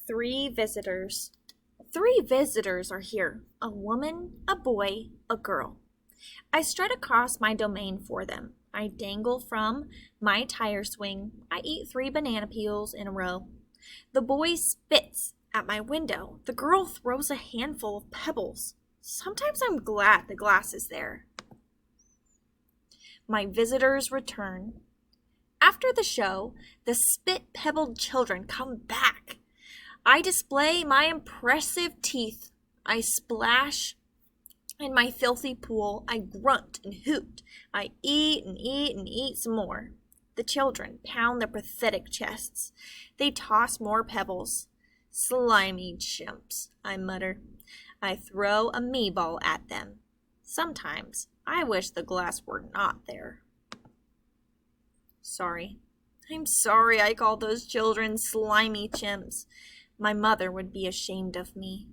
Three visitors. Three visitors are here. A woman, a boy, a girl. I strut across my domain for them. I dangle from my tire swing. I eat 3 banana peels in a row. The boy spits at my window. The girl throws a handful of pebbles. Sometimes I'm glad the glass is there. My visitors return. After the show, the spit-pebbled children come back. I display my impressive teeth. I splash in my filthy pool. I grunt and hoot. I eat and eat and eat some more. The children pound their pathetic chests. They toss more pebbles. Slimy chimps, I mutter. I throw a me-ball at them. Sometimes I wish the glass were not there. Sorry. I'm sorry I called those children slimy chimps. My mother would be ashamed of me.